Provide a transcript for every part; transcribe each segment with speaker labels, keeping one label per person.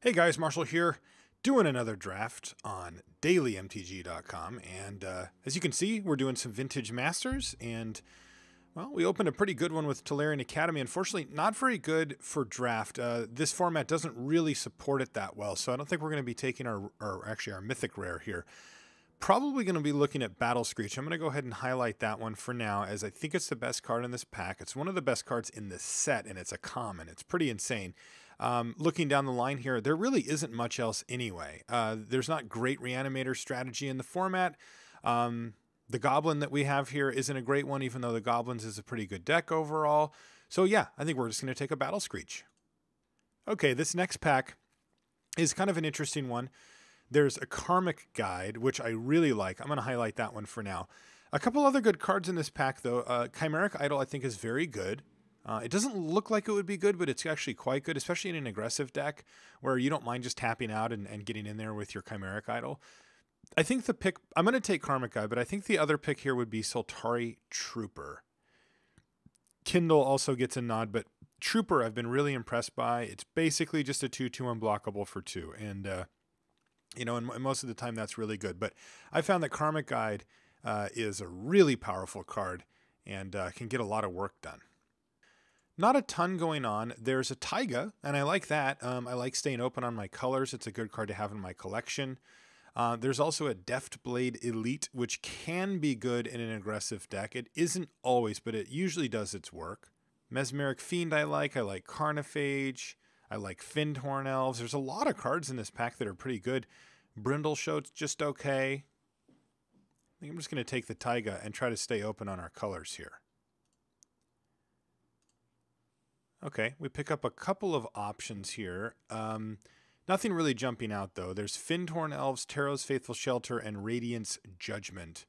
Speaker 1: Hey guys, Marshall here, doing another draft on DailyMTG.com, and as you can see, we're doing some Vintage Masters, and well, we opened a pretty good one with Tolarian Academy. Unfortunately, not very good for draft. This format doesn't really support it that well, so I don't think we're going to be taking our Mythic Rare here. Probably going to be looking at Battle Screech. I'm going to go ahead and highlight that one for now, as I think it's the best card in this pack. It's one of the best cards in this set, and it's a common. It's pretty insane. Looking down the line here, there really isn't much else anyway. There's not great Reanimator strategy in the format. The Goblin that we have here isn't a great one, even though the Goblins is a pretty good deck overall. So yeah, I think we're just going to take a Battle Screech. Okay, this next pack is kind of an interesting one. There's a Karmic Guide, which I really like. I'm going to highlight that one for now. A couple other good cards in this pack, though. Chimeric Idol, I think, is very good. It doesn't look like it would be good, but it's actually quite good, especially in an aggressive deck where you don't mind just tapping out and getting in there with your Chimeric Idol. I think the pick, I'm going to take Karmic Guide, but I think the other pick here would be Soltari Trooper. Kindle also gets a nod, but Trooper I've been really impressed by. It's basically just a 2/2 unblockable for 2, and you know, and most of the time that's really good. But I found that Karmic Guide is a really powerful card and can get a lot of work done. Not a ton going on. There's a Taiga, and I like that. I like staying open on my colors. It's a good card to have in my collection. There's also a Deft Blade Elite, which can be good in an aggressive deck. It isn't always, but it usually does its work. Mesmeric Fiend I like Carnophage. I like Findhorn Elves. There's a lot of cards in this pack that are pretty good. Brindleshote's just okay. I think I'm just going to take the Taiga and try to stay open on our colors here. Okay, we pick up a couple of options here. Nothing really jumping out, though. There's Findhorn Elves, Taro's Faithful Shelter, and Radiance Judgment.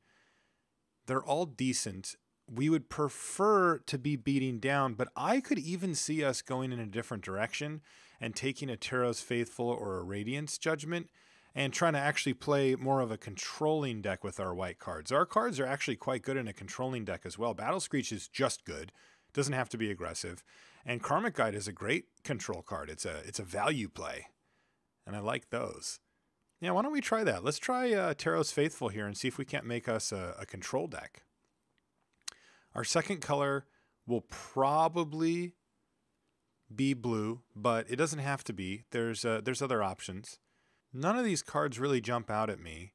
Speaker 1: They're all decent. We would prefer to be beating down, but I could even see us going in a different direction and taking a Taro's Faithful or a Radiance Judgment and trying to actually play more of a controlling deck with our white cards. Our cards are actually quite good in a controlling deck as well. Battle Screech is just good. Doesn't have to be aggressive. And Karmic Guide is a great control card. It's a value play. And I like those. Yeah, why don't we try that? Let's try Taro's Faithful here and see if we can't make us a control deck. Our second color will probably be blue, but it doesn't have to be. There's other options. None of these cards really jump out at me.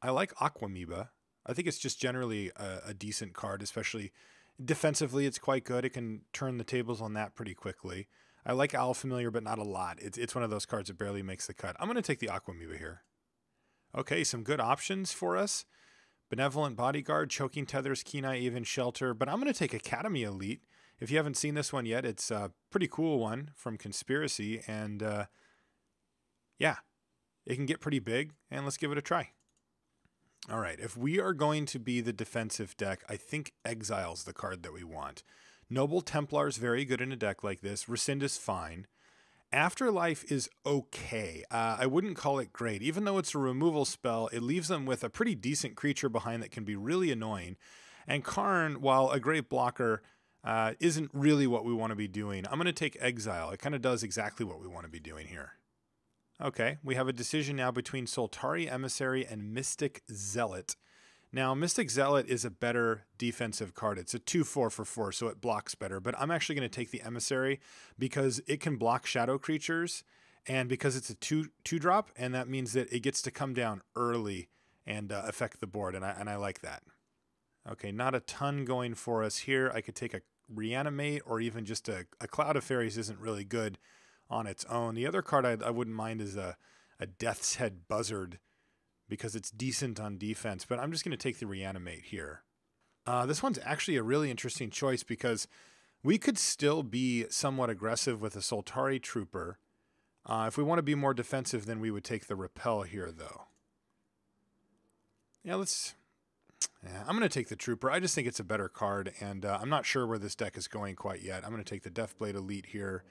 Speaker 1: I like Aquamoeba. I think it's just generally a decent card, especially defensively. It's quite good. It can turn the tables on that pretty quickly. I like Owl Familiar, but not a lot. It's one of those cards that barely makes the cut. I'm going to take the Aquamoeba here. Okay, some good options for us. Benevolent Bodyguard, Choking Tethers, Kenai Even Shelter, but I'm going to take Academy Elite. If you haven't seen this one yet, it's a pretty cool one from Conspiracy, and yeah, it can get pretty big, and let's give it a try. All right, if we are going to be the defensive deck, I think Exile's the card that we want. Noble Templar's very good in a deck like this. Rescind is fine. Afterlife is okay. I wouldn't call it great. Even though it's a removal spell, it leaves them with a pretty decent creature behind that can be really annoying. And Karn, while a great blocker, isn't really what we want to be doing. I'm going to take Exile. It kind of does exactly what we want to be doing here. Okay, we have a decision now between Soltari Emissary and Mystic Zealot. Now, Mystic Zealot is a better defensive card. It's a 2/4 for 4, so it blocks better. But I'm actually going to take the Emissary because it can block shadow creatures, and because it's a 2/2 and that means that it gets to come down early and affect the board, and I like that. Okay, not a ton going for us here. I could take a Reanimate, or even just a Cloud of Fairies isn't really good on its own. The other card I wouldn't mind is a Death's Head Buzzard, because it's decent on defense, but I'm just going to take the Reanimate here. This one's actually a really interesting choice because we could still be somewhat aggressive with a Soltari Trooper. If we want to be more defensive, then we would take the Repel here, though. Yeah, I'm going to take the Trooper. I just think it's a better card, and I'm not sure where this deck is going quite yet. I'm going to take the Deathblade Elite here,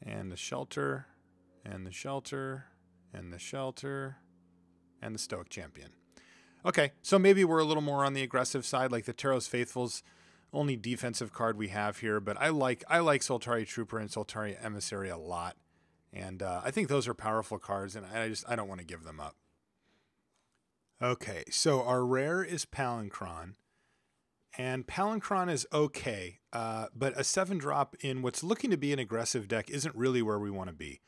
Speaker 1: and the Shelter, and the Shelter, and the Shelter, and the Stoic Champion. Okay, so maybe we're a little more on the aggressive side, like the Taro's Faithful's only defensive card we have here, but I like Soltari Trooper and Soltari Emissary a lot, And I think those are powerful cards, and I don't want to give them up. Okay, so our rare is Palancron. And Palancron is okay, but a 7-drop in what's looking to be an aggressive deck isn't really where we want to be.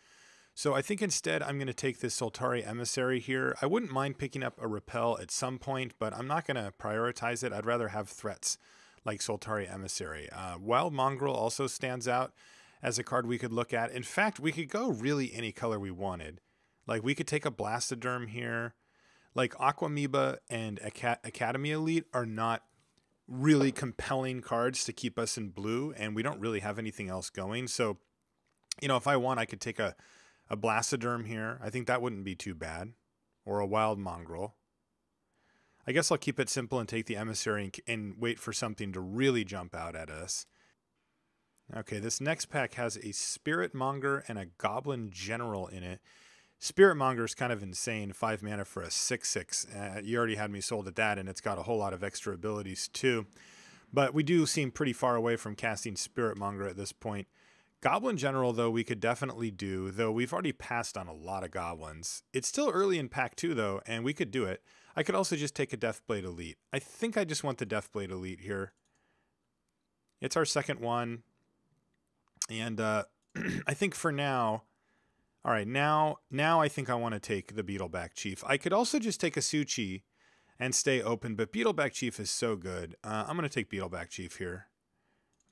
Speaker 1: So I think instead I'm going to take this Soltari Emissary here. I wouldn't mind picking up a Repel at some point, but I'm not going to prioritize it. I'd rather have threats like Soltari Emissary. Wild Mongrel also stands out as a card we could look at. In fact, we could go really any color we wanted. Like we could take a Blastoderm here. Like Aquamoeba and Academy Elite are not really compelling cards to keep us in blue, and we don't really have anything else going. So, you know, if I want, I could take a Blastoderm here. I think that wouldn't be too bad. Or a Wild Mongrel. I guess I'll keep it simple and take the Emissary and wait for something to really jump out at us. Okay, this next pack has a Spirit Monger and a Goblin General in it. Spirit Monger is kind of insane, 5 mana for a 6/6. You already had me sold at that, and it's got a whole lot of extra abilities too. But we do seem pretty far away from casting Spirit Monger at this point. Goblin General, though, we could definitely do, though we've already passed on a lot of goblins. It's still early in pack 2, though, and we could do it. I could also just take a Deathblade Elite. I think I just want the Deathblade Elite here. It's our second one. And I think for now... All right, now I think I want to take the Beetleback Chief. I could also just take a Suchi and stay open, but Beetleback Chief is so good. I'm going to take Beetleback Chief here.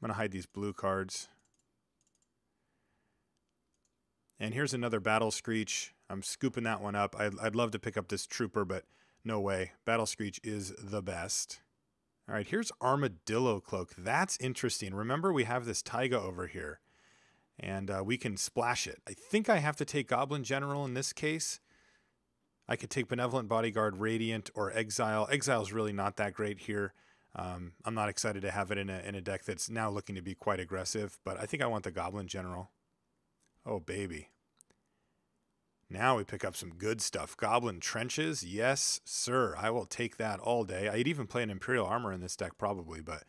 Speaker 1: I'm going to hide these blue cards. And here's another Battle Screech. I'm scooping that one up. I'd love to pick up this Trooper, but no way. Battle Screech is the best. All right, here's Armadillo Cloak. That's interesting. Remember, we have this Taiga over here. And we can splash it. I think I have to take Goblin General in this case. I could take Benevolent Bodyguard, Radiant, or Exile. Exile's really not that great here. I'm not excited to have it in a deck that's now looking to be quite aggressive, but I think I want the Goblin General. Oh, baby. Now we pick up some good stuff. Goblin Trenches, yes, sir. I will take that all day. I'd even play an Imperial Armor in this deck probably, but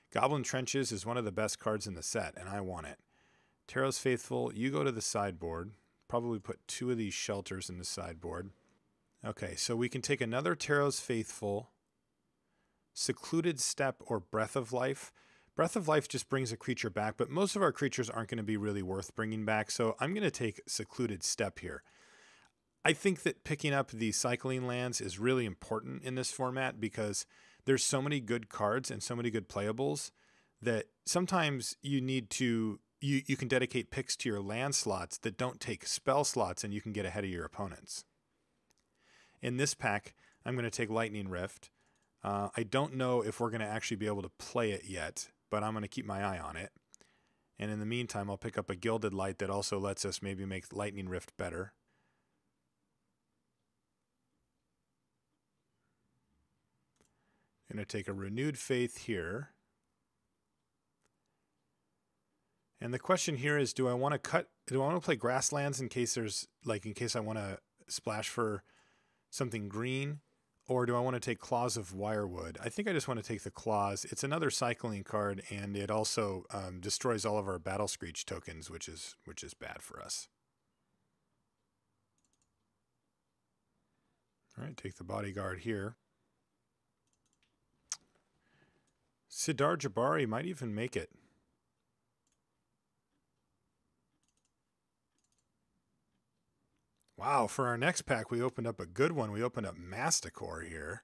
Speaker 1: Goblin Trenches is one of the best cards in the set, and I want it. Taros Faithful, you go to the sideboard. Probably put 2 of these shelters in the sideboard. Okay, so we can take another Taros Faithful, Secluded Step, or Breath of Life. Breath of Life just brings a creature back, but most of our creatures aren't going to be really worth bringing back, so I'm going to take Secluded Step here. I think that picking up the cycling lands is really important in this format because there's so many good cards and so many good playables that sometimes you need to... You can dedicate picks to your land slots that don't take spell slots, and you can get ahead of your opponents. In this pack, I'm going to take Lightning Rift. I don't know if we're going to actually be able to play it yet, but I'm going to keep my eye on it. And in the meantime, I'll pick up a Gilded Light that also lets us maybe make Lightning Rift better. I'm going to take a Renewed Faith here. And the question here is, do I want to play Grasslands in case I want to splash for something green, or do I want to take Claws of Wirewood? I think I just want to take the Claws. It's another cycling card, and it also destroys all of our Battle Screech tokens, which is bad for us. All right, take the Bodyguard here. Sidar Jabari might even make it. Wow, for our next pack, we opened up a good one. We opened up Masticore here.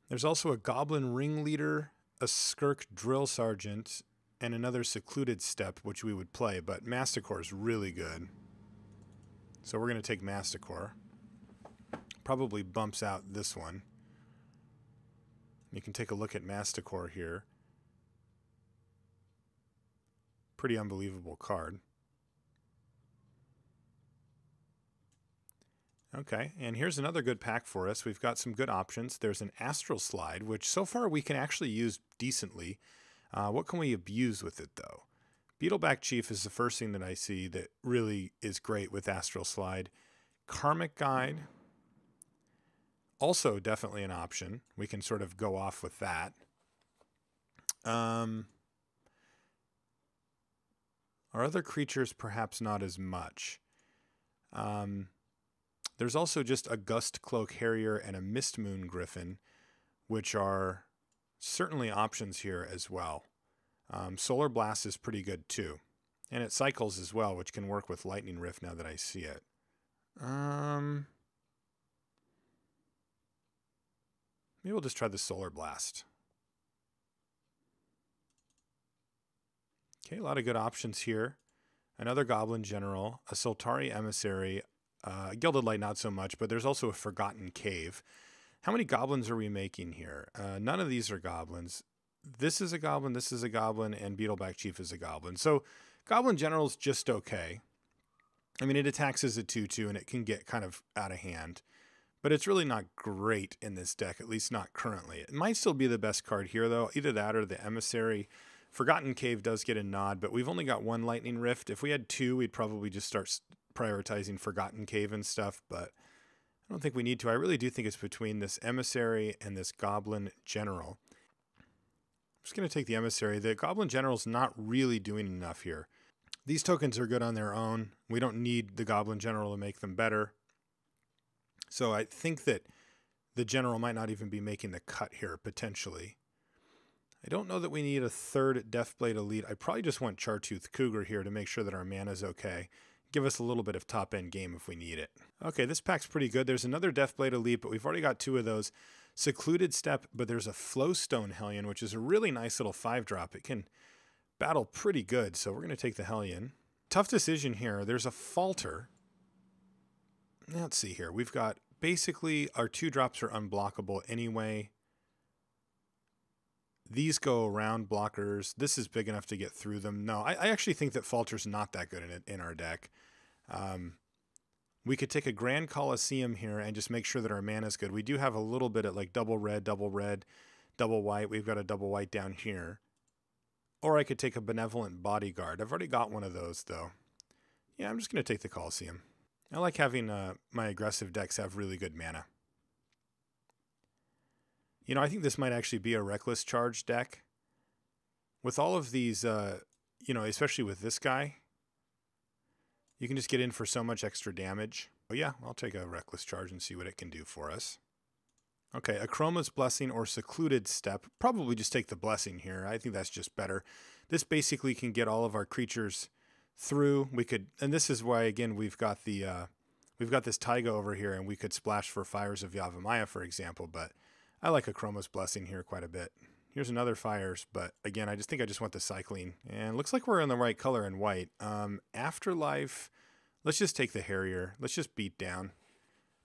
Speaker 1: There's also a Goblin Ringleader, a Skirk Drill Sergeant, and another Secluded Step, which we would play, but Masticore is really good. So we're going to take Masticore. Probably bumps out this one. You can take a look at Masticore here. Pretty unbelievable card. Okay, and here's another good pack for us. We've got some good options. There's an Astral Slide, which so far we can actually use decently. What can we abuse with it, though? Beetleback Chief is the first thing that I see that really is great with Astral Slide. Karmic Guide, also definitely an option. We can sort of go off with that. Our other creatures, perhaps not as much. There's also just a Gust Cloak Harrier and a Mistmoon Griffin, which are certainly options here as well. Solar Blast is pretty good too. And it cycles as well, which can work with Lightning Rift now that I see it. Maybe we'll just try the Solar Blast. Okay, a lot of good options here. Another Goblin General, a Soltari Emissary, Gilded Light not so much, but there's also a Forgotten Cave. How many goblins are we making here? None of these are goblins. This is a goblin, and Beetleback Chief is a goblin. So Goblin General's just okay. I mean, it attacks as a 2/2, and it can get kind of out of hand. But it's really not great in this deck, at least not currently. It might still be the best card here, though. Either that or the Emissary. Forgotten Cave does get a nod, but we've only got one Lightning Rift. If we had two, we'd probably just start prioritizing Forgotten Cave and stuff, but I don't think we need to. I really do think it's between this Emissary and this Goblin General. I'm just going to take the Emissary. The Goblin General's not really doing enough here. These tokens are good on their own. We don't need the Goblin General to make them better. So I think that the General might not even be making the cut here, potentially. I don't know that we need a third Deathblade Elite. I probably just want Chartooth Cougar here to make sure that our mana's okay. Give us a little bit of top-end game if we need it. Okay, this pack's pretty good. There's another Deathblade Elite, but we've already got two of those. Secluded Step, but there's a Flowstone Hellion, which is a really nice little 5-drop. It can battle pretty good, so we're going to take the Hellion. Tough decision here. There's a Falter. Let's see here. We've got basically our 2-drops are unblockable anyway. These go around blockers. This is big enough to get through them. No, I actually think that Falter's not that good in our deck. We could take a Grand Coliseum here and just make sure that our mana is good. We do have a little bit at like double red, double white. We've got a double white down here. Or I could take a Benevolent Bodyguard. I've already got one of those, though. Yeah, I'm just going to take the Coliseum. I like having my aggressive decks have really good mana. You know, I think this might actually be a Reckless Charge deck. With all of these, you know, especially with this guy, you can just get in for so much extra damage. Oh yeah, I'll take a Reckless Charge and see what it can do for us. Okay, Akroma's Blessing or Secluded Step. Probably just take the Blessing here. I think that's just better. This basically can get all of our creatures through. We could, and this is why again we've got the we've got this Taiga over here, and we could splash for Fires of Yavimaya, for example. But I like Akroma's Blessing here quite a bit. Here's another Fires, but again, I think I just want the cycling. And looks like we're in the right color in white. Afterlife, let's just take the Harrier. Let's just beat down.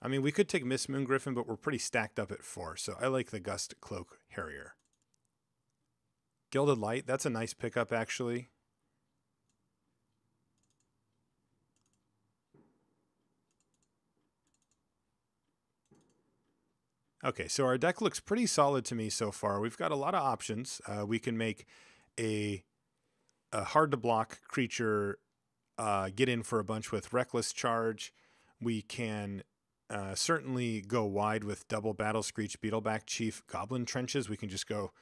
Speaker 1: I mean, we could take Mistmoon Griffin, but we're pretty stacked up at 4, so I like the Gust Cloak Harrier. Gilded Light, that's a nice pickup, actually. Okay, so our deck looks pretty solid to me so far. We've got a lot of options. We can make a hard-to-block creature get in for a bunch with Reckless Charge. We can certainly go wide with double Battle Screech, Beetleback Chief, Goblin Trenches. We can just go,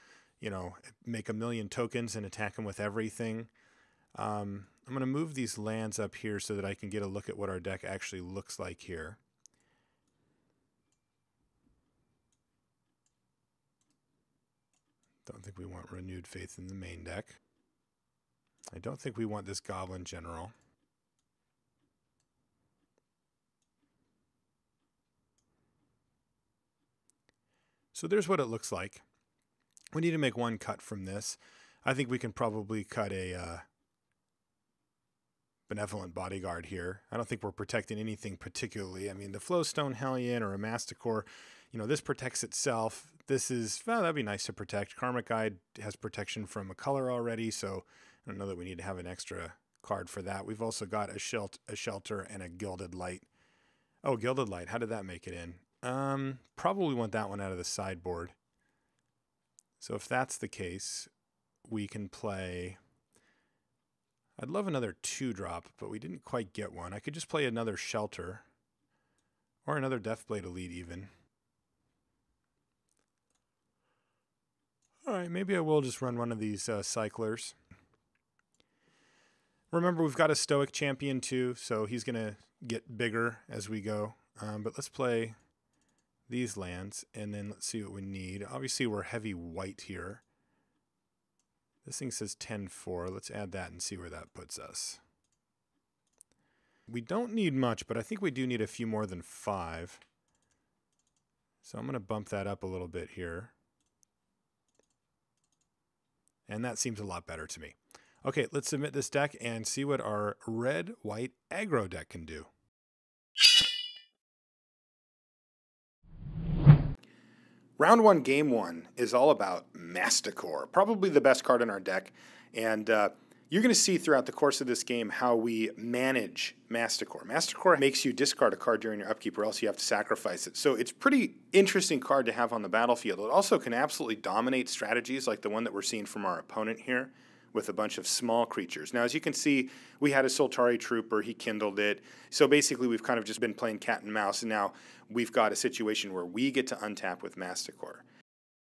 Speaker 1: you know, make a million tokens and attack them with everything. I'm going to move these lands up here so that I can get a look at what our deck actually looks like here. Don't think we want Renewed Faith in the main deck. I don't think we want this Goblin General. So there's what it looks like. We need to make one cut from this. I think we can probably cut a Benevolent Bodyguard here. I don't think we're protecting anything particularly. I mean, the Flowstone Hellion or a Masticore, you know, this protects itself. This is, well, that'd be nice to protect. Karmic Guide has protection from a color already, so I don't know that we need to have an extra card for that. We've also got a Shelter and a Gilded Light. Oh, Gilded Light, how did that make it in? Probably want that one out of the sideboard. So if that's the case, we can play... I'd love another 2-drop, but we didn't quite get one. I could just play another Shelter. Or another Deathblade Elite, even. Alright, maybe I will just run one of these Cyclers. Remember, we've got a Stoic champion too, so he's going to get bigger as we go. But let's play these lands, and then let's see what we need. Obviously, we're heavy white here. This thing says 10-4. Let's add that and see where that puts us. We don't need much, but I think we do need a few more than 5. So I'm going to bump that up a little bit here. And that seems a lot better to me. Okay, let's submit this deck and see what our red-white aggro deck can do. Round 1, Game 1 is all about Masticore, probably the best card in our deck. And you're going to see throughout the course of this game how we manage Masticore. Masticore makes you discard a card during your upkeep or else you have to sacrifice it. So it's a pretty interesting card to have on the battlefield. It also can absolutely dominate strategies like the one that we're seeing from our opponent here with a bunch of small creatures. Now, as you can see, we had a Soltari Trooper. He kindled it. So basically, we've kind of just been playing cat and mouse, and now we've got a situation where we get to untap with Masticore.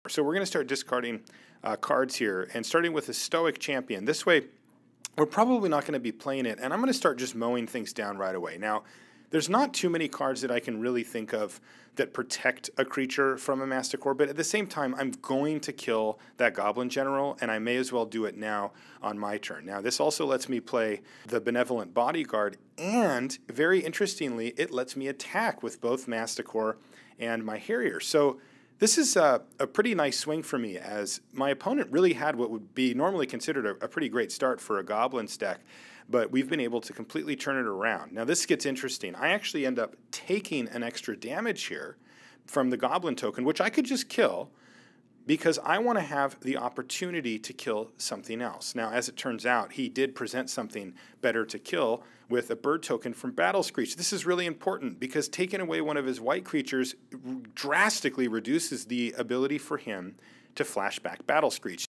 Speaker 1: So we're going to start discarding cards here, and starting with a Stoic Champion. This way, we're probably not going to be playing it, and I'm going to start just mowing things down right away. Now, there's not too many cards that I can really think of that protect a creature from a Masticore, but at the same time, I'm going to kill that Goblin General, and I may as well do it now on my turn. Now, this also lets me play the Benevolent Bodyguard, and very interestingly, it lets me attack with both Masticore and my Harrier. So this is a pretty nice swing for me, as my opponent really had what would be normally considered a pretty great start for a Goblins deck, but we've been able to completely turn it around. Now this gets interesting. I actually end up taking an extra damage here from the Goblin token, which I could just kill, because I want to have the opportunity to kill something else. Now, as it turns out, he did present something better to kill with a bird token from Battle Screech. This is really important because taking away one of his white creatures drastically reduces the ability for him to flashback Battle Screech.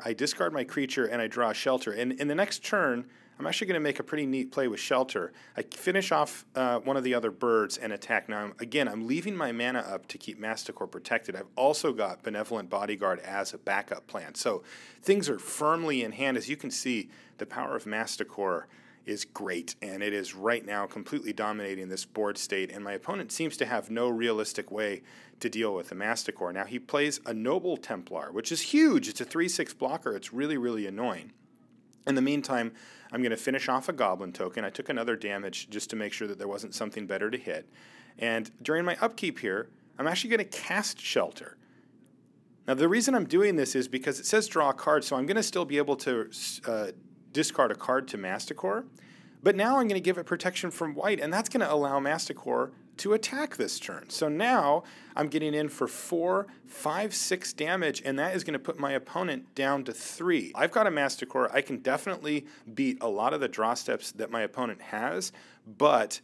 Speaker 1: I discard my creature and I draw a Shelter. And in the next turn, I'm actually going to make a pretty neat play with Shelter. I finish off one of the other birds and attack. Now, again, I'm leaving my mana up to keep Masticore protected. I've also got Benevolent Bodyguard as a backup plan. So things are firmly in hand. As you can see, the power of Masticore is great, and it is right now completely dominating this board state, and my opponent seems to have no realistic way to deal with the Masticore. Now, he plays a Noble Templar, which is huge. It's a 3/6 blocker. It's really, really annoying. In the meantime, I'm going to finish off a Goblin token. I took another damage just to make sure that there wasn't something better to hit. And during my upkeep here, I'm actually going to cast Shelter. Now, the reason I'm doing this is because it says draw a card, so I'm going to still be able to discard a card to Masticore. But now I'm going to give it protection from white, and that's going to allow Masticore to attack this turn. So now I'm getting in for 4, 5, 6 damage, and that is going to put my opponent down to 3. I've got a Masticore. I can definitely beat a lot of the draw steps that my opponent has, but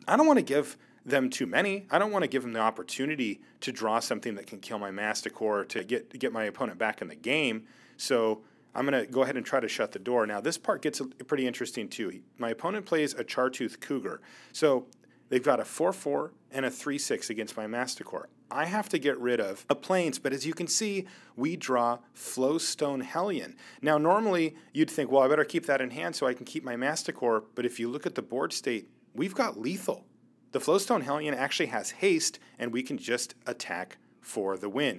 Speaker 1: I don't want to give them too many. I don't want to give them the opportunity to draw something that can kill my Masticore to get my opponent back in the game. So I'm going to go ahead and try to shut the door. Now, this part gets pretty interesting, too. My opponent plays a Chartooth Cougar. So they've got a 4/4 and a 3/6 against my Masticore. I have to get rid of a Plains, but as you can see, we draw Flowstone Hellion. Now, normally, you'd think, well, I better keep that in hand so I can keep my Masticore, but if you look at the board state, we've got lethal. The Flowstone Hellion actually has haste, and we can just attack for the win.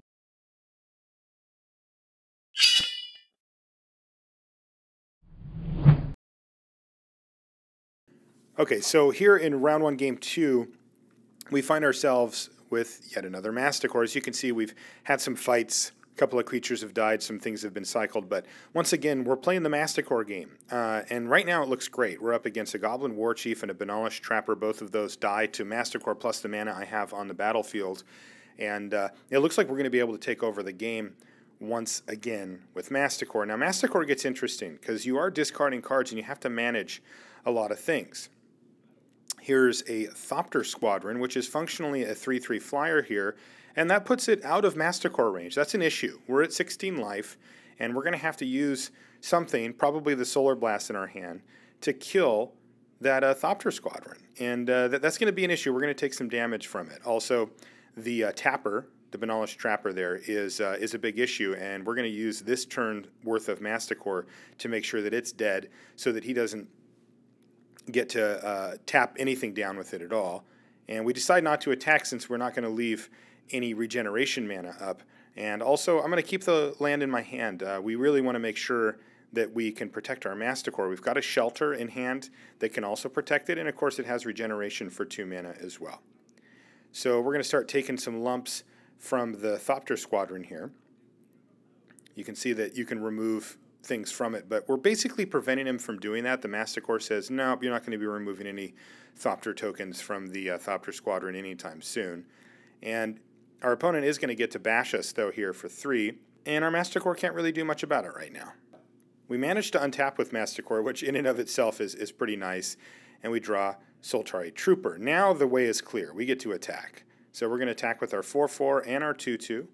Speaker 1: Okay, so here in round 1, game 2, we find ourselves with yet another Masticore. As you can see, we've had some fights. A couple of creatures have died. Some things have been cycled. But once again, we're playing the Masticore game. And right now it looks great. We're up against a Goblin War Chief and a Benevolent Trapper. Both of those die to Masticore plus the mana I have on the battlefield. And it looks like we're going to be able to take over the game once again with Masticore. Now, Masticore gets interesting because you are discarding cards and you have to manage a lot of things. Here's a Thopter Squadron, which is functionally a 3/3 flyer here, and that puts it out of Masticore range. That's an issue. We're at 16 life, and we're going to have to use something, probably the Solar Blast in our hand, to kill that Thopter Squadron. And that's going to be an issue. We're going to take some damage from it. Also, the Tapper, the Benevolent Trapper there, is a big issue, and we're going to use this turn worth of Masticore to make sure that it's dead so that he doesn't get to tap anything down with it at all. And we decide not to attack since we're not going to leave any regeneration mana up. And also, I'm going to keep the land in my hand. We really want to make sure that we can protect our Masticore. We've got a Shelter in hand that can also protect it, and of course it has regeneration for 2 mana as well. So we're going to start taking some lumps from the Thopter Squadron here. You can see that you can remove things from it, but we're basically preventing him from doing that. The Masticore says, no, you're not going to be removing any Thopter tokens from the Thopter Squadron anytime soon. And our opponent is going to get to bash us, though, here for 3, and our Masticore can't really do much about it right now. We managed to untap with Masticore, which in and of itself is pretty nice, and we draw Soltari Trooper. Now the way is clear. We get to attack. So we're going to attack with our 4/4 and our 2/2.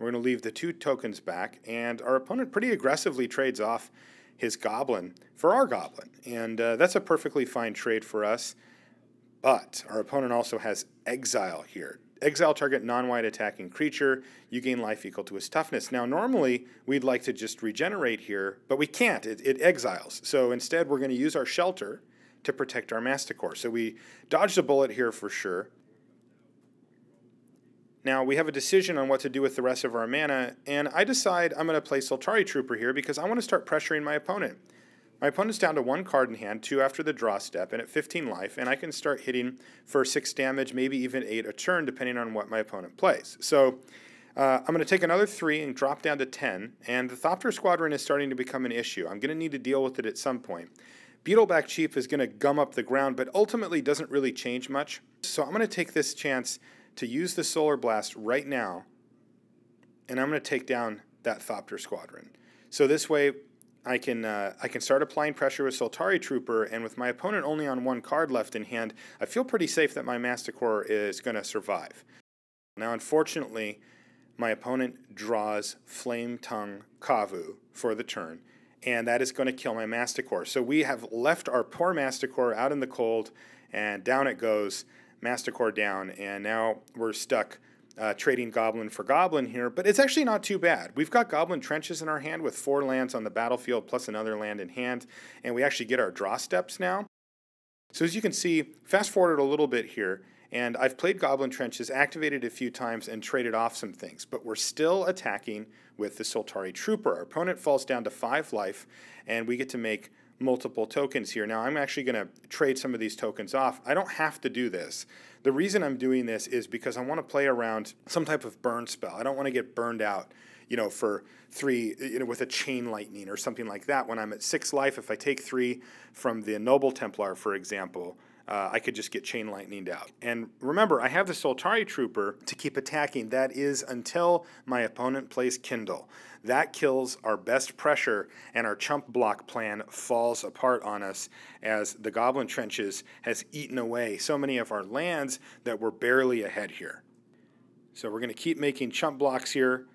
Speaker 1: We're going to leave the 2 tokens back, and our opponent pretty aggressively trades off his Goblin for our Goblin, and that's a perfectly fine trade for us. But our opponent also has Exile here. Exile target non-white attacking creature. You gain life equal to his toughness. Now, normally, we'd like to just regenerate here, but we can't. It exiles. So instead, we're going to use our Shelter to protect our Masticore. So we dodged a bullet here for sure. Now, we have a decision on what to do with the rest of our mana, and I decide I'm going to play Soltari Trooper here because I want to start pressuring my opponent. My opponent's down to 1 card in hand, 2 after the draw step, and at 15 life, and I can start hitting for 6 damage, maybe even 8 a turn, depending on what my opponent plays. So I'm going to take another 3 and drop down to 10, and the Thopter Squadron is starting to become an issue. I'm going to need to deal with it at some point. Beetleback Chief is going to gum up the ground, but ultimately doesn't really change much. So I'm going to take this chance to use the Solar Blast right now, and I'm going to take down that Thopter Squadron. So this way, I can start applying pressure with Soltari Trooper, and with my opponent only on 1 card left in hand, I feel pretty safe that my Masticore is going to survive. Now, unfortunately, my opponent draws Flame Tongue Kavu for the turn, and that is going to kill my Masticore. So we have left our poor Masticore out in the cold, and down it goes, Masticore down, and now we're stuck trading Goblin for Goblin here, but it's actually not too bad. We've got Goblin Trenches in our hand with 4 lands on the battlefield plus another land in hand, and we actually get our draw steps now. So as you can see, fast forward a little bit here, and I've played Goblin Trenches, activated a few times, and traded off some things, but we're still attacking with the Soltari Trooper. Our opponent falls down to 5 life, and we get to make multiple tokens here. Now, I'm actually going to trade some of these tokens off. I don't have to do this. The reason I'm doing this is because I want to play around some type of burn spell. I don't want to get burned out, for 3, with a Chain Lightning or something like that. When I'm at 6 life, if I take 3 from the Noble Templar, for example, I could just get Chain Lightninged out. And remember, I have the Soltari Trooper to keep attacking. That is until my opponent plays Kindle. That kills our best pressure, and our chump block plan falls apart on us as the Goblin Trenches has eaten away so many of our lands that we're barely ahead here. So we're going to keep making chump blocks here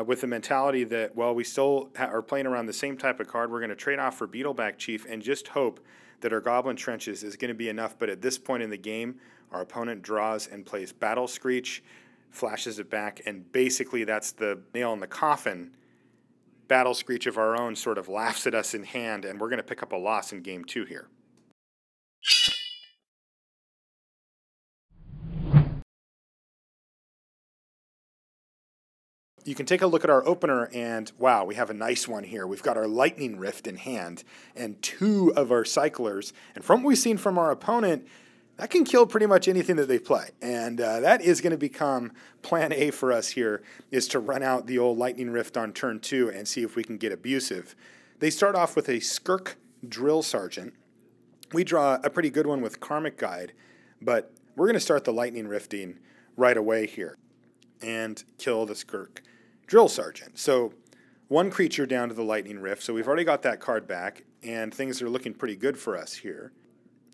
Speaker 1: with the mentality that, well, we still are playing around the same type of card. We're going to trade off for Beetleback Chief and just hope that our Goblin Trenches is going to be enough. But at this point in the game, our opponent draws and plays Battle Screech, flashes it back, and basically that's the nail in the coffin. Battle Screech of our own sort of laughs at us in hand, and we're going to pick up a loss in game 2 here. You can take a look at our opener, and wow, we have a nice one here. We've got our Lightning Rift in hand and 2 of our Cyclers. And from what we've seen from our opponent, that can kill pretty much anything that they play. And that is going to become plan A for us here, is to run out the old Lightning Rift on turn 2 and see if we can get abusive. They start off with a Skirk Drill Sergeant. We draw a pretty good one with Karmic Guide, but we're going to start the Lightning Rifting right away here and kill the Skirk Drill Sergeant. So 1 creature down to the Lightning Rift, so we've already got that card back, and things are looking pretty good for us here.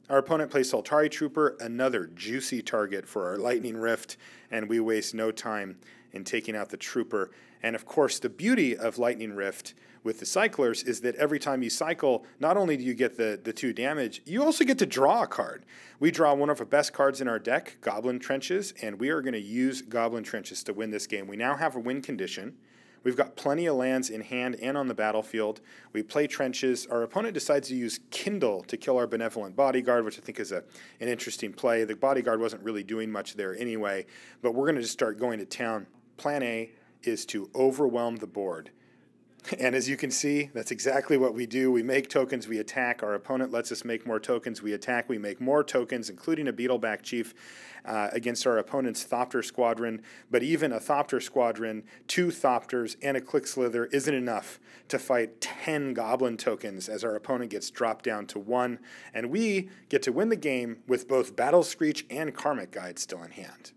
Speaker 1: Our opponent plays Soltari Trooper, another juicy target for our Lightning Rift, and we waste no time in taking out the Trooper. And of course, the beauty of Lightning Rift with the Cyclers is that every time you cycle, not only do you get the 2 damage, you also get to draw a card. We draw one of the best cards in our deck, Goblin Trenches, and we are going to use Goblin Trenches to win this game. We now have a win condition. We've got plenty of lands in hand and on the battlefield. We play trenches. Our opponent decides to use Kindle to kill our Benevolent Bodyguard, which I think is an interesting play. The Bodyguard wasn't really doing much there anyway, but we're going to just start going to town. Plan A is to overwhelm the board. And as you can see, that's exactly what we do. We make tokens, we attack. Our opponent lets us make more tokens, we attack. We make more tokens, including a Beetleback Chief against our opponent's Thopter Squadron. But even a Thopter Squadron, 2 Thopters, and a Click Slither isn't enough to fight 10 Goblin tokens as our opponent gets dropped down to 1. And we get to win the game with both Battle Screech and Karmic Guide still in hand.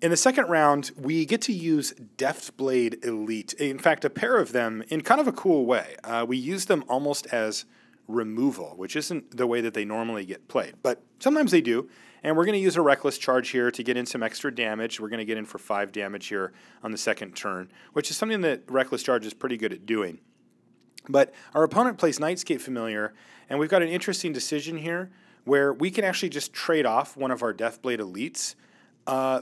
Speaker 1: In the second round, we get to use Deathblade Elite. In fact, a pair of them in kind of a cool way. We use them almost as removal, which isn't the way that they normally get played, but sometimes they do. And we're going to use a Reckless Charge here to get in some extra damage. We're going to get in for 5 damage here on the second turn, which is something that Reckless Charge is pretty good at doing. But our opponent plays Nightscape Familiar, and we've got an interesting decision here where we can actually just trade off one of our Deathblade Elites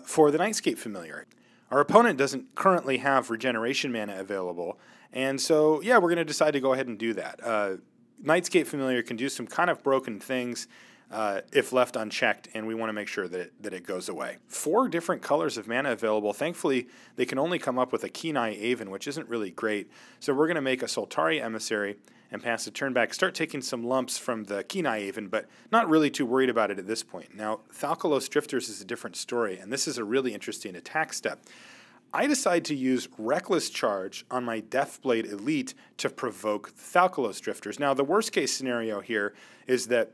Speaker 1: for the Nightscape Familiar. Our opponent doesn't currently have regeneration mana available, and so, yeah, we're going to decide to go ahead and do that. Nightscape Familiar can do some kind of broken things if left unchecked, and we want to make sure that it goes away. 4 different colors of mana available. Thankfully, they can only come up with a Kenai Aven, which isn't really great, so we're going to make a Soltari Emissary and pass the turn back, start taking some lumps from the Kenai Aven, but not really too worried about it at this point. Now, Thalkalos Drifters is a different story, and this is a really interesting attack step. I decide to use Reckless Charge on my Deathblade Elite to provoke Thalkalos Drifters. Now, the worst case scenario here is that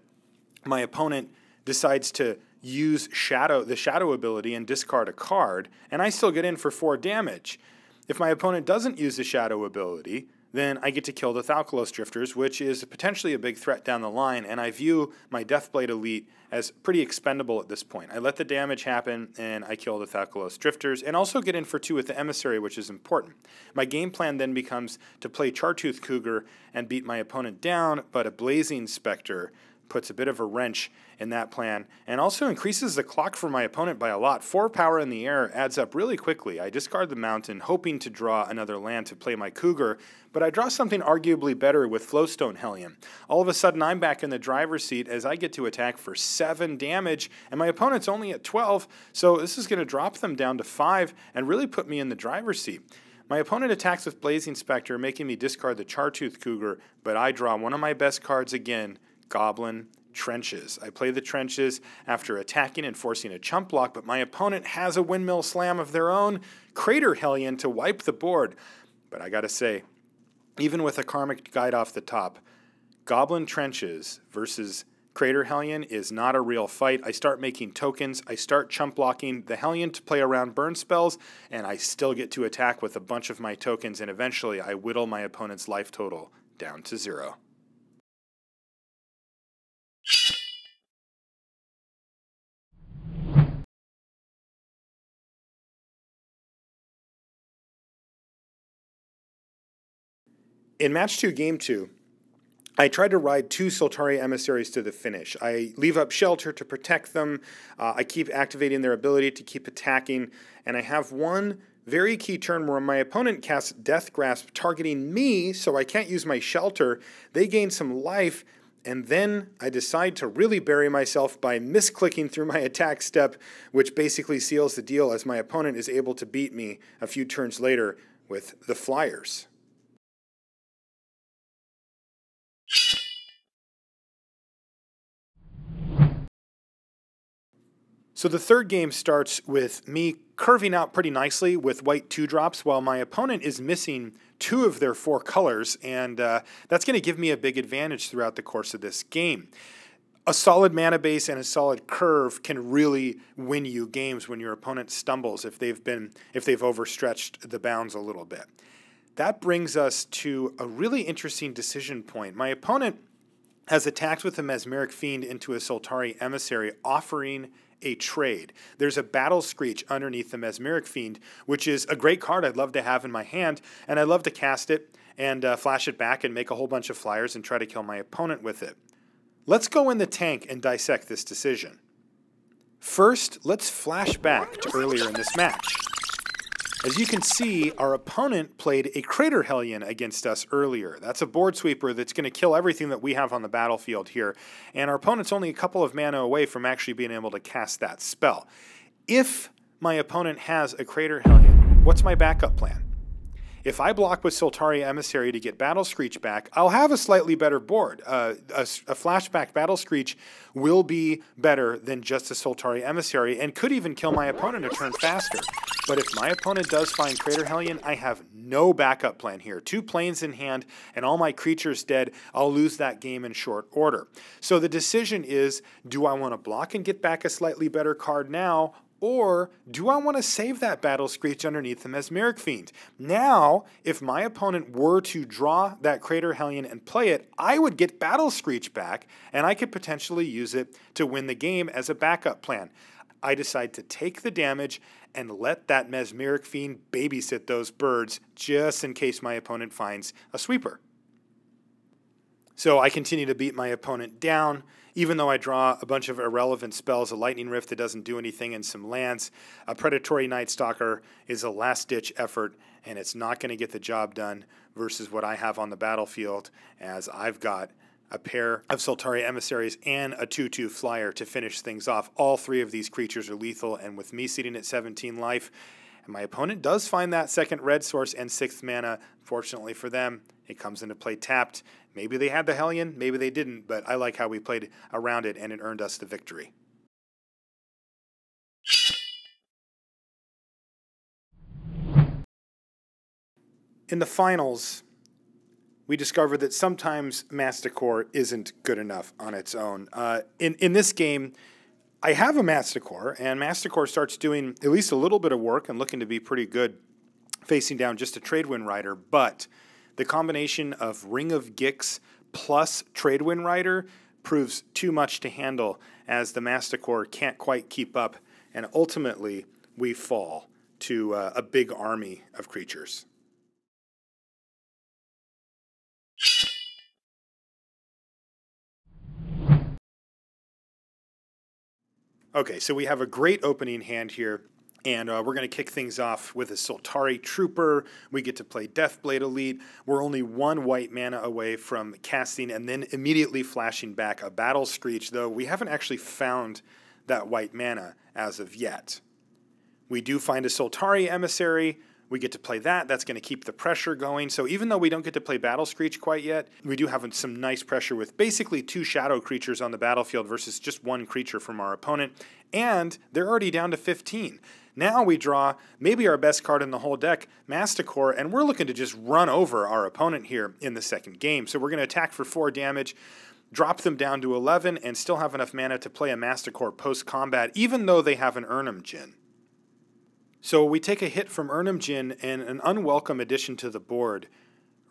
Speaker 1: my opponent decides to use the Shadow ability and discard a card, and I still get in for 4 damage. If my opponent doesn't use the Shadow ability, then I get to kill the Thalkalos Drifters, which is potentially a big threat down the line, and I view my Deathblade Elite as pretty expendable at this point. I let the damage happen, and I kill the Thalkalos Drifters, and also get in for 2 with the Emissary, which is important. My game plan then becomes to play Chartooth Cougar and beat my opponent down, but a Blazing Spectre puts a bit of a wrench in that plan, and also increases the clock for my opponent by a lot. 4 power in the air adds up really quickly. I discard the mountain, hoping to draw another land to play my Cougar, but I draw something arguably better with Flowstone Hellion. All of a sudden, I'm back in the driver's seat as I get to attack for 7 damage, and my opponent's only at 12, so this is going to drop them down to 5 and really put me in the driver's seat. My opponent attacks with Blazing Spectre, making me discard the Chartooth Cougar, but I draw one of my best cards again, Goblin Trenches. I play the Trenches after attacking and forcing a chump block, but my opponent has a Windmill Slam of their own, Crater Hellion, to wipe the board. But I gotta say, even with a Karmic Guide off the top, Goblin Trenches versus Crater Hellion is not a real fight. I start making tokens, I start chump blocking the Hellion to play around burn spells, and I still get to attack with a bunch of my tokens, and eventually I whittle my opponent's life total down to 0. In Match 2, Game 2, I tried to ride 2 Soltari Emissaries to the finish. I leave up Shelter to protect them, I keep activating their ability to keep attacking, and I have one very key turn where my opponent casts Death Grasp targeting me, so I can't use my Shelter. They gain some life, and then I decide to really bury myself by misclicking through my attack step, which basically seals the deal as my opponent is able to beat me a few turns later with the Flyers. So the third game starts with me curving out pretty nicely with white 2-drops while my opponent is missing 2 of their 4 colors, and that's going to give me a big advantage throughout the course of this game. A solid mana base and a solid curve can really win you games when your opponent stumbles if they've overstretched the bounds a little bit. That brings us to a really interesting decision point. My opponent has attacked with a Mesmeric Fiend into a Soltari Emissary, offering a trade. There's a Battle Screech underneath the Mesmeric Fiend, which is a great card I'd love to have in my hand, and I'd love to cast it and flash it back and make a whole bunch of flyers and try to kill my opponent with it. Let's go in the tank and dissect this decision. First, let's flash back to earlier in this match. As you can see, our opponent played a Crater Hellion against us earlier. That's a board sweeper that's going to kill everything that we have on the battlefield here, and our opponent's only a couple of mana away from actually being able to cast that spell. If my opponent has a Crater Hellion, what's my backup plan? If I block with Soltari Emissary to get Battle Screech back, I'll have a slightly better board. A flashback Battle Screech will be better than just a Soltari Emissary and could even kill my opponent a turn faster. But if my opponent does find Crater Hellion, I have no backup plan here. 2 planes in hand and all my creatures dead, I'll lose that game in short order. So the decision is, do I want to block and get back a slightly better card now, or do I want to save that Battle Screech underneath the Mesmeric Fiend? Now, if my opponent were to draw that Crater Hellion and play it, I would get Battle Screech back, and I could potentially use it to win the game as a backup plan. I decide to take the damage and let that Mesmeric Fiend babysit those birds just in case my opponent finds a sweeper. So I continue to beat my opponent down, even though I draw a bunch of irrelevant spells, a Lightning Rift that doesn't do anything, and some lands. A Predatory Night Stalker is a last-ditch effort, and it's not going to get the job done versus what I have on the battlefield, as I've got a pair of Soltari Emissaries and a 2/2 flyer to finish things off. All 3 of these creatures are lethal, and with me sitting at 17 life, and my opponent does find that second red source and 6th mana. Fortunately for them, it comes into play tapped. Maybe they had the Hellion, maybe they didn't, but I like how we played around it, and it earned us the victory. In the finals, we discovered that sometimes Masticore isn't good enough on its own. In this game, I have a Masticore, and Masticore starts doing at least a little bit of work and looking to be pretty good facing down just a Tradewind Rider, but the combination of Ring of Gix plus Tradewind Rider proves too much to handle, as the Masticore can't quite keep up, and ultimately we fall to a big army of creatures. Okay, so we have a great opening hand here, and we're going to kick things off with a Soltari Trooper. We get to play Deathblade Elite. We're only 1 white mana away from casting and then immediately flashing back a Battle Screech, though we haven't actually found that white mana as of yet. We do find a Soltari Emissary. We get to play that. That's going to keep the pressure going. So even though we don't get to play Battle Screech quite yet, we do have some nice pressure with basically 2 shadow creatures on the battlefield versus just 1 creature from our opponent. And they're already down to 15. Now we draw maybe our best card in the whole deck, Masticore, and we're looking to just run over our opponent here in the second game. So we're going to attack for 4 damage, drop them down to 11, and still have enough mana to play a Masticore post-combat, even though they have an Urnum Djinn. So we take a hit from Urnum Djinn and an unwelcome addition to the board,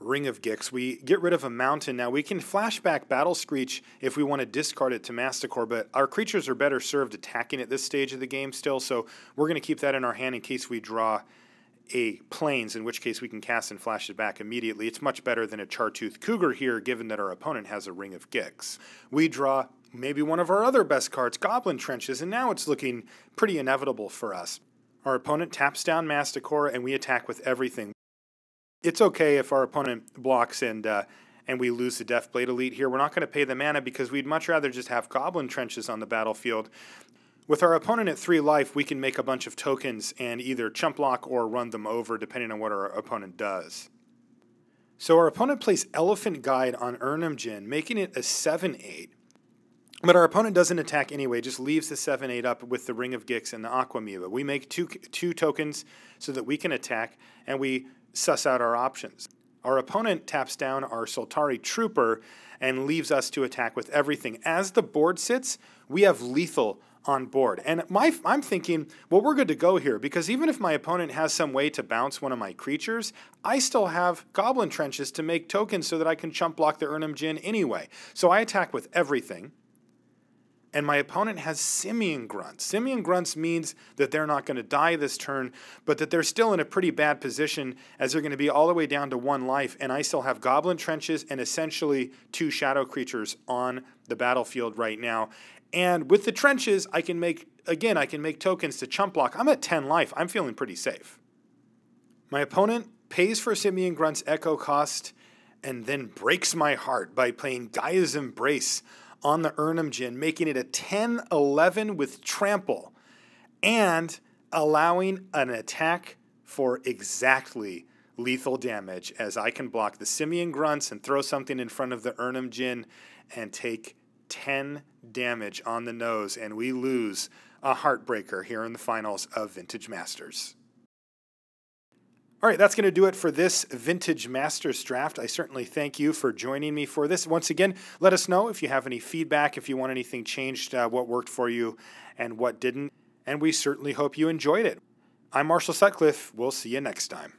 Speaker 1: Ring of Gix. We get rid of a mountain. Now we can flashback Battle Screech if we want to discard it to Masticore, but our creatures are better served attacking at this stage of the game still, so we're going to keep that in our hand in case we draw a Plains, in which case we can cast and flash it back immediately. It's much better than a Chartooth Cougar here, given that our opponent has a Ring of Gix. We draw maybe one of our other best cards, Goblin Trenches, and now it's looking pretty inevitable for us. Our opponent taps down Masticore, and we attack with everything. It's okay if our opponent blocks and we lose the Deathblade Elite here. We're not going to pay the mana because we'd much rather just have Goblin Trenches on the battlefield. With our opponent at 3 life, we can make a bunch of tokens and either chump block or run them over, depending on what our opponent does. So our opponent plays Elephant Guide on Urnum Djinn, making it a 7/8. But our opponent doesn't attack anyway, just leaves the 7/8 up with the Ring of Gix and the Aquamoeba. We make two tokens so that we can attack, and we suss out our options. Our opponent taps down our Soltari Trooper and leaves us to attack with everything. As the board sits, we have lethal on board. And I'm thinking, well, we're good to go here, because even if my opponent has some way to bounce one of my creatures, I still have Goblin Trenches to make tokens so that I can chump block the Urnum Djinn anyway. So I attack with everything. And my opponent has Simian Grunts. Simian Grunts means that they're not going to die this turn, but that they're still in a pretty bad position, as they're going to be all the way down to 1 life, and I still have Goblin Trenches and essentially 2 shadow creatures on the battlefield right now. And with the trenches, I can make tokens to chump block. I'm at 10 life. I'm feeling pretty safe. My opponent pays for Simian Grunt's Echo cost and then breaks my heart by playing Gaia's Embrace on the Urnum Djinn, making it a 10-11 with trample and allowing an attack for exactly lethal damage, as I can block the Simian Grunts and throw something in front of the Urnum Djinn and take 10 damage on the nose, and we lose a heartbreaker here in the finals of Vintage Masters. All right, that's going to do it for this Vintage Masters draft. I certainly thank you for joining me for this. Once again, let us know if you have any feedback, if you want anything changed, what worked for you and what didn't. And we certainly hope you enjoyed it. I'm Marshall Sutcliffe. We'll see you next time.